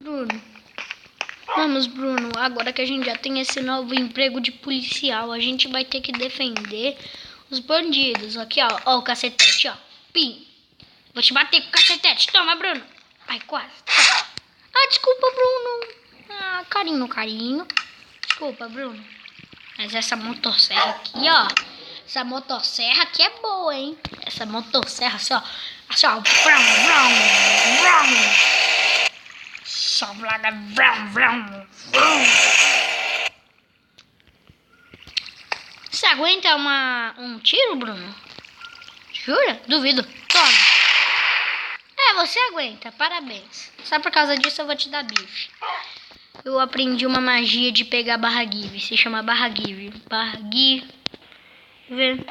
Bruno, vamos, Bruno. Agora que a gente já tem esse novo emprego de policial, a gente vai ter que defender os bandidos. Aqui, ó. Ó o cacetete, ó. Pim. Vou te bater com o cacetete. Toma, Bruno. Ai, quase. Ah, desculpa, Bruno. Ah, carinho. Desculpa, Bruno. Mas essa motosserra aqui, ó. Essa motosserra aqui é boa, hein? Essa motosserra, assim, ó. Assim, ó. Vrum, vrum, vrum. Só vlada, vrum, vrum, vrum. Você aguenta um tiro, Bruno? Jura? Duvido. Toma. É, você aguenta. Parabéns. Só por causa disso eu vou te dar bife. Eu aprendi uma magia de pegar barra give. Se chama barra give. Barra give.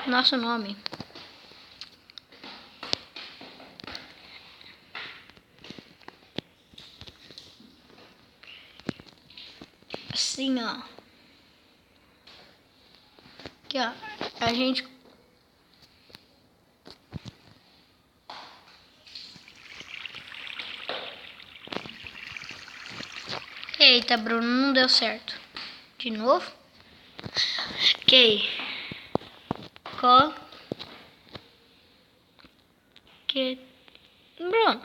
Nosso nome. Assim, ó. Aqui, ó. A gente... Eita, Bruno, não deu certo. De novo? Ok. Bruno.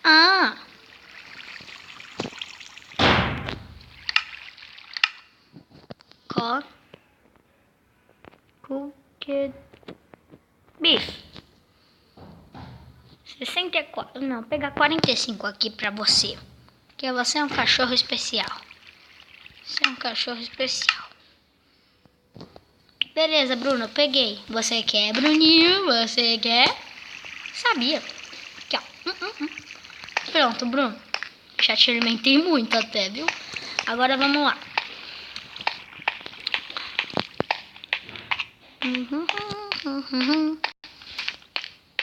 Ah. Bife. 64. Não, vou pegar 45 aqui pra você. Porque você é um cachorro especial. Você é um cachorro especial. Beleza, Bruno, eu peguei. Você quer, Bruninho? Você quer? Sabia. Aqui, ó. Pronto, Bruno. Já te alimentei muito até, viu? Agora vamos lá.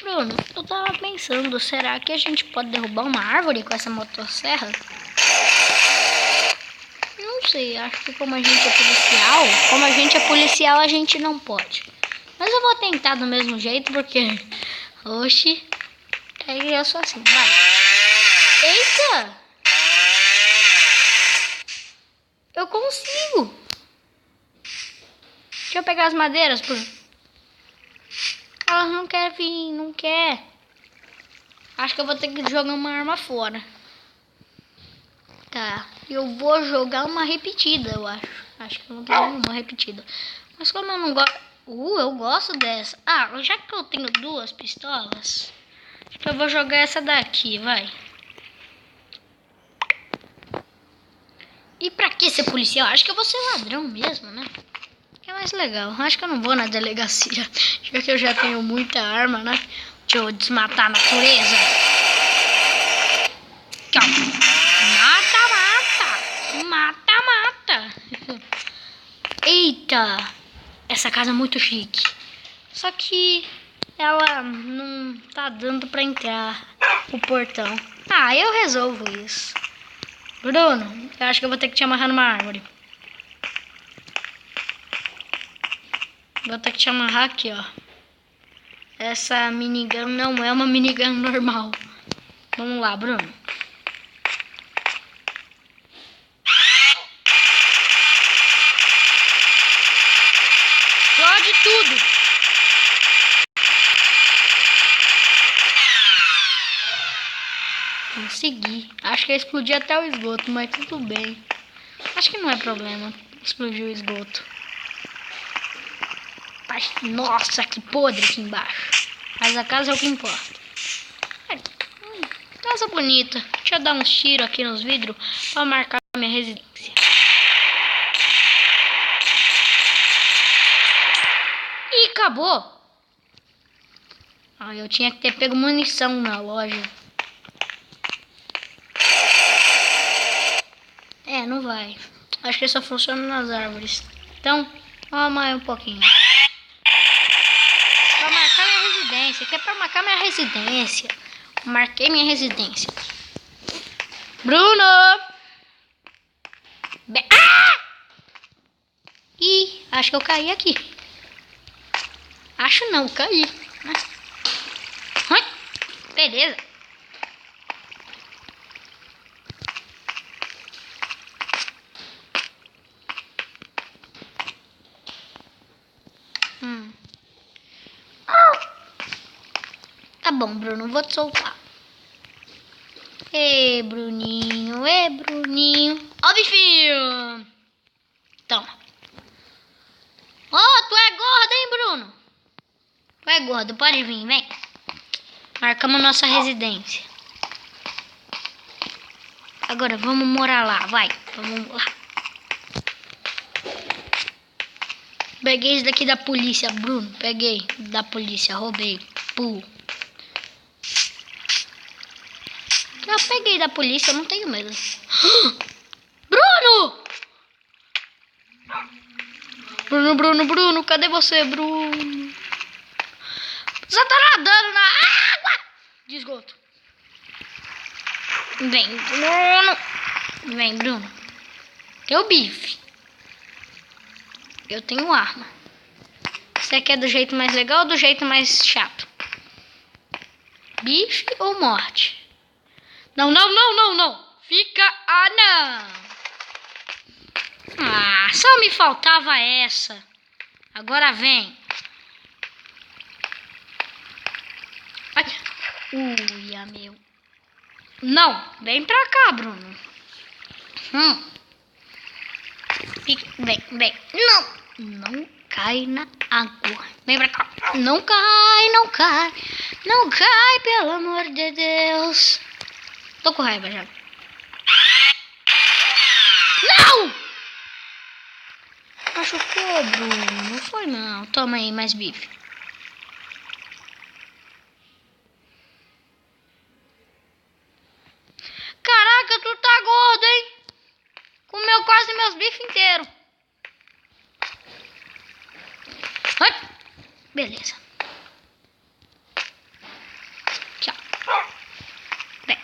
Bruno, eu tava pensando, será que a gente pode derrubar uma árvore com essa motosserra? Não sei, acho que como a gente é policial, a gente não pode. Mas eu vou tentar do mesmo jeito, porque... Oxi, eu sou assim, vai. Eita! Eu consigo! Deixa eu pegar as madeiras, Elas não querem vir, não quer. Acho que eu vou ter que jogar uma arma fora. Tá, eu vou jogar uma repetida, eu acho. Acho que eu não tenho nenhuma repetida. Mas como eu não gosto... eu gosto dessa. Ah, já que eu tenho duas pistolas, acho que eu vou jogar essa daqui, vai. E pra que ser policial? Acho que eu vou ser ladrão mesmo, né? Que é mais legal. Acho que eu não vou na delegacia, já que eu já tenho muita arma, né? Deixa eu desmatar a natureza. Tchau. Mata. Eita. Essa casa é muito chique. Só que ela não tá dando pra entrar o portão. Ah, eu resolvo isso. Bruno, eu acho que eu vou ter que te amarrar numa árvore. Vou ter que te amarrar aqui, ó. Essa minigun não é uma minigun normal. Vamos lá, Bruno. Explode tudo. Consegui. Acho que ia explodir até o esgoto, mas tudo bem. Acho que não é problema explodir o esgoto. Nossa, que podre aqui embaixo. Mas a casa é o que importa. Casa bonita. Deixa eu dar uns tiros aqui nos vidros pra marcar a minha residência. E acabou. Ah, eu tinha que ter pego munição na loja. É, não vai. Acho que só funciona nas árvores. Então, vamos mais um pouquinho. Pra marcar minha residência. Aqui é pra marcar minha residência. Marquei minha residência. Bruno! Ih, acho que eu caí aqui. Acho não, caí. Beleza. Tá bom, Bruno, vou te soltar. Ê, Bruninho, ê, Bruninho. Ó, bifinho. Toma. Ó, tu é gordo, hein, Bruno? Tu é gordo, pode vir, vem. Marcamos nossa residência. Agora vamos morar lá, vai. Vamos lá. Peguei esse daqui da polícia, Bruno. Peguei da polícia, roubei. Pô. Eu peguei da polícia, eu não tenho medo. Bruno! Bruno, cadê você, Bruno? Você tá nadando na água de esgoto. Vem, Bruno. Vem, Bruno. Teu bife. Eu tenho arma. Você quer do jeito mais legal ou do jeito mais chato? Bife ou morte? Não. Fica... Ah, não. Ah, só me faltava essa. Agora vem. Ai. Uia, meu. Não, vem pra cá, Bruno. Vem. Não cai na água. Vem pra cá. Não cai. Não cai, pelo amor de Deus. Tô com raiva já. Não! Machucou, Bruno. Não foi, não. Toma aí mais bife. Caraca, tu tá gordo, hein? Comeu quase meus bifes inteiros. Beleza. Tchau. Vem.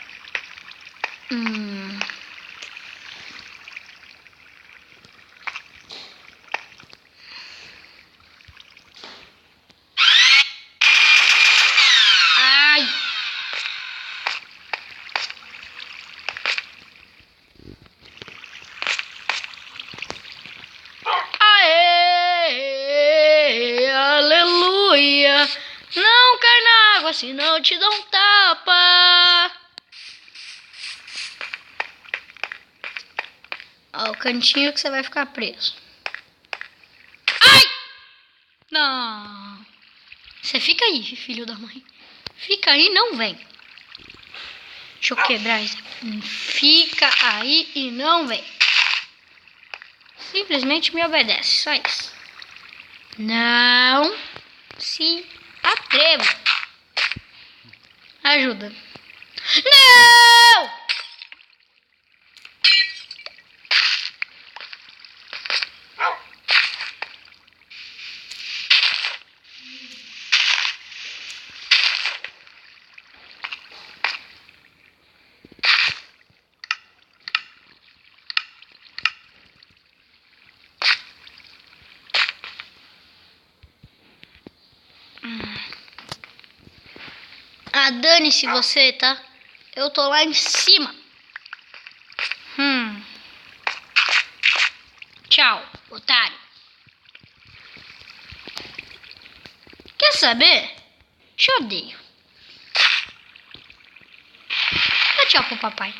Ai. Aê, aleluia. Não cai na água, senão eu te dou um tapa. Ó, o cantinho que você vai ficar preso. Ai! Não. Você fica aí, filho da mãe. Fica aí, não vem. Deixa eu quebrar isso. Fica aí e não vem. Simplesmente me obedece, só isso. Não se atreva. Ajuda. Não! Ah, dane-se você, tá? Eu tô lá em cima. Tchau, otário. Quer saber? Te odeio. Dá tchau pro papai.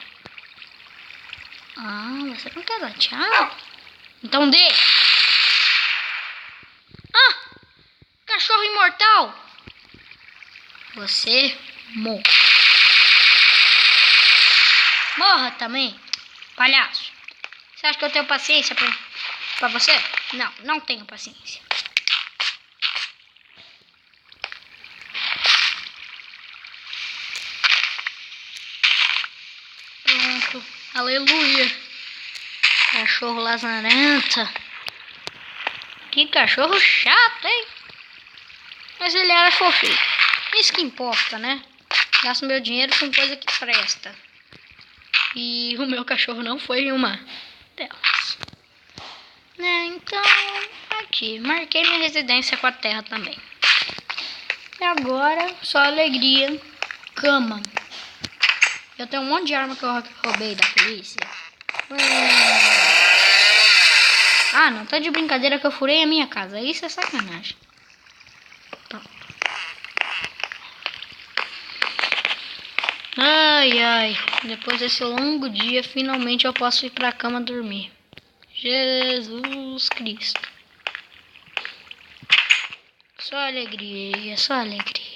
Ah, você não quer dar tchau? Então dê. Ah, cachorro imortal. Você morre. Morra também, palhaço. Você acha que eu tenho paciência pra você? Não tenho paciência. Pronto, aleluia. Cachorro lazarenta. Que cachorro chato, hein? Mas ele era fofinho. Isso que importa, né? Gasto meu dinheiro com coisa que presta. E o meu cachorro não foi uma delas. Né? Então, aqui. Marquei minha residência com a terra também. E agora, só alegria cama. Eu tenho um monte de arma que eu roubei da polícia. Ah, não, tá de brincadeira que eu furei a minha casa. Isso é sacanagem. Pronto. Ai, ai. Depois desse longo dia, finalmente eu posso ir pra cama dormir. Jesus Cristo. Só alegria, só alegria.